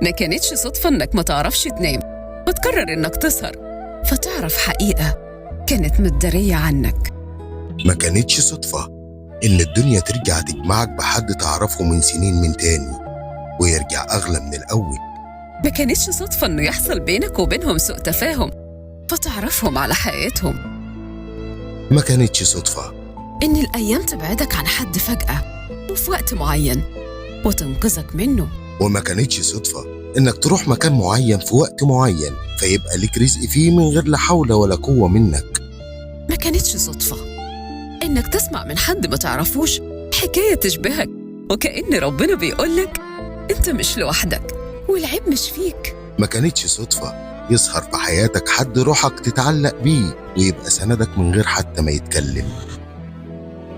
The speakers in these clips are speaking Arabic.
ما كانتش صدفة إنك ما تعرفش تنام وتقرر إنك تسهر فتعرف حقيقة كانت متدارية عنك. ما كانتش صدفة إن الدنيا ترجع تجمعك بحد تعرفه من سنين من تاني ويرجع أغلى من الأول. ما كانتش صدفة إنه يحصل بينك وبينهم سوء تفاهم فتعرفهم على حقيقتهم. ما كانتش صدفة إن الأيام تبعدك عن حد فجأة وفي وقت معين وتنقذك منه. وما كانتش صدفة إنك تروح مكان معين في وقت معين فيبقى ليك رزق فيه من غير لا حول ولا قوة منك. ما كانتش صدفة إنك تسمع من حد ما تعرفوش حكاية تشبهك وكأن ربنا بيقولك أنت مش لوحدك والعيب مش فيك. ما كانتش صدفة يظهر في حياتك حد روحك تتعلق بيه ويبقى سندك من غير حتى ما يتكلم.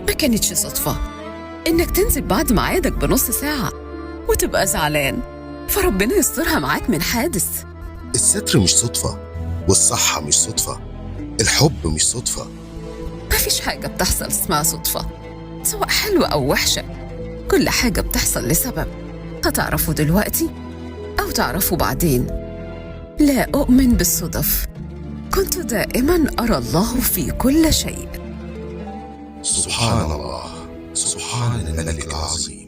ما كانتش صدفة إنك تنزل بعد ميعادك بنص ساعة وتبقى زعلان فربنا يسترها معاك من حادث. الستر مش صدفة والصحة مش صدفة، الحب مش صدفة. مفيش حاجة بتحصل اسمها صدفة سواء حلوة أو وحشة، كل حاجة بتحصل لسبب هتعرفه دلوقتي أو تعرفه بعدين. لا أؤمن بالصدف، كنت دائما أرى الله في كل شيء. سبحان الله، سبحان الملك العظيم.